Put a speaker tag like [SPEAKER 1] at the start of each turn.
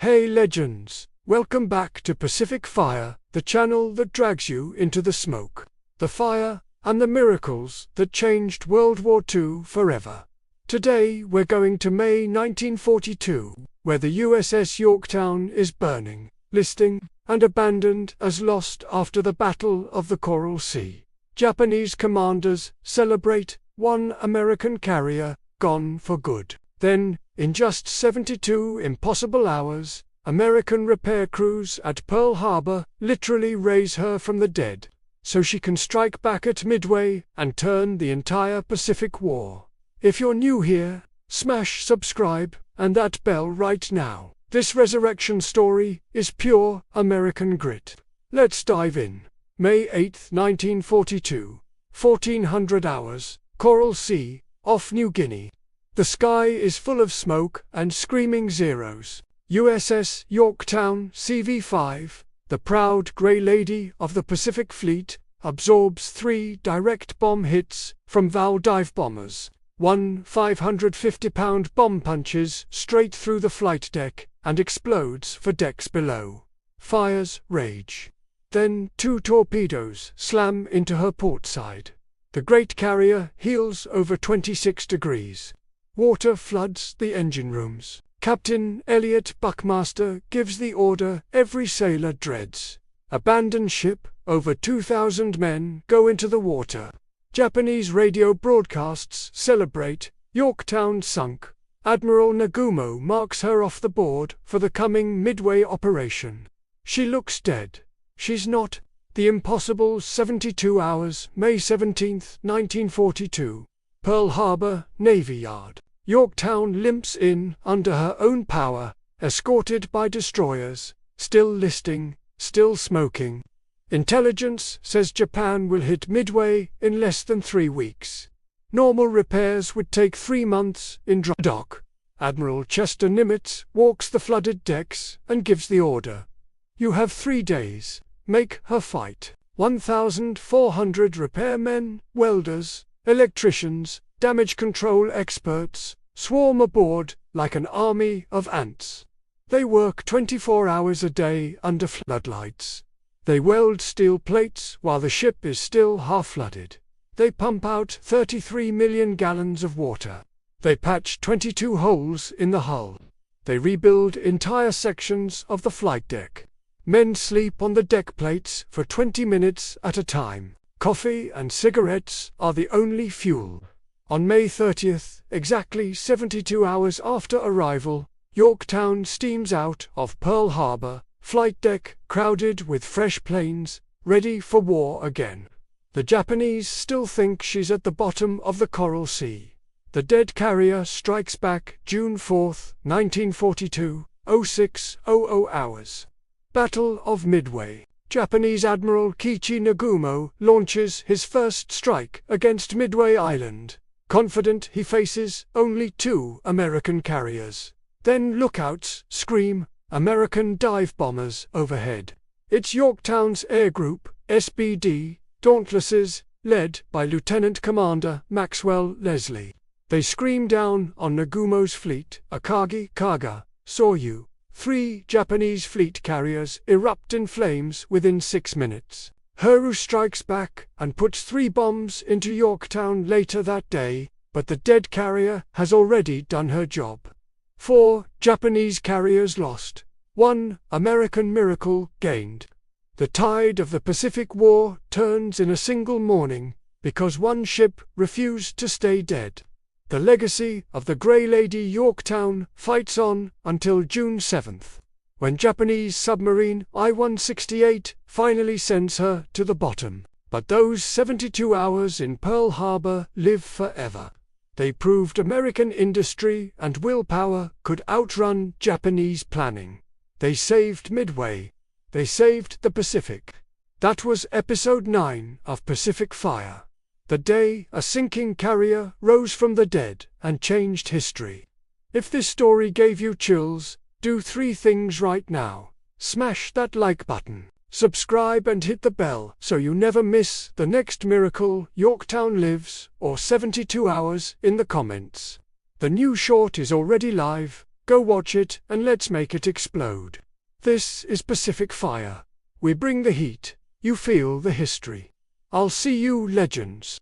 [SPEAKER 1] Hey legends, welcome back to Pacific Fire, the channel that drags you into the smoke, the fire, and the miracles that changed World War II forever. Today we're going to May 1942, where the USS Yorktown is burning, listing, and abandoned as lost after the Battle of the Coral Sea. Japanese commanders celebrate one American carrier gone for good. Then, in just 72 impossible hours, American repair crews at Pearl Harbor literally raise her from the dead, so she can strike back at Midway and turn the entire Pacific War. If you're new here, smash subscribe and that bell right now. This resurrection story is pure American grit. Let's dive in. May 8, 1942, 1400 hours, Coral Sea, off New Guinea. The sky is full of smoke and screaming zeros. USS Yorktown CV-5, the proud Grey Lady of the Pacific Fleet, absorbs 3 direct bomb hits from Val dive bombers. One 550-pound bomb punches straight through the flight deck and explodes for decks below. Fires rage. Then 2 torpedoes slam into her port side. The great carrier heels over 26 degrees. Water floods the engine rooms. Captain Elliot Buckmaster gives the order every sailor dreads. Abandon ship, over 2,000 men go into the water. Japanese radio broadcasts celebrate, Yorktown sunk. Admiral Nagumo marks her off the board for the coming Midway operation. She looks dead. She's not. The impossible 72 hours, May 17, 1942. Pearl Harbor, Navy Yard. Yorktown limps in under her own power, escorted by destroyers, still listing, still smoking. Intelligence says Japan will hit Midway in less than 3 weeks. Normal repairs would take 3 months in dry dock. Admiral Chester Nimitz walks the flooded decks and gives the order. You have 3 days. Make her fight. 1,400 repairmen, welders, electricians, damage control experts swarm aboard like an army of ants. They work 24 hours a day under floodlights. They weld steel plates while the ship is still half flooded. They pump out 33 million gallons of water. They patch 22 holes in the hull. They rebuild entire sections of the flight deck. Men sleep on the deck plates for 20 minutes at a time. Coffee and cigarettes are the only fuel. On May 30th, exactly 72 hours after arrival, Yorktown steams out of Pearl Harbor, flight deck crowded with fresh planes, ready for war again. The Japanese still think she's at the bottom of the Coral Sea. The dead carrier strikes back June 4, 1942, 06:00 hours. Battle of Midway. Japanese Admiral Kiichi Nagumo launches his first strike against Midway Island, confident he faces only 2 American carriers. Then lookouts scream, American dive bombers overhead. It's Yorktown's Air Group, SBD, Dauntlesses, led by Lieutenant Commander Maxwell Leslie. They scream down on Nagumo's fleet, Akagi Kaga, Soryu. 3 Japanese fleet carriers erupt in flames within 6 minutes. Haru strikes back and puts 3 bombs into Yorktown later that day, but the dead carrier has already done her job. 4 Japanese carriers lost. 1 American miracle gained. The tide of the Pacific War turns in a single morning, because one ship refused to stay dead. The legacy of the Grey Lady Yorktown fights on until June 7th, when Japanese submarine I-168 finally sends her to the bottom. But those 72 hours in Pearl Harbor live forever. They proved American industry and willpower could outrun Japanese planning. They saved Midway. They saved the Pacific. That was episode 9 of Pacific Fire. The day a sinking carrier rose from the dead and changed history. If this story gave you chills, do 3 things right now. Smash that like button, subscribe and hit the bell so you never miss the next miracle, Yorktown Lives, or 72 hours in the comments. The new short is already live, Go watch it and let's make it explode. This is Pacific Fire. We bring the heat, you feel the history. I'll see you, legends.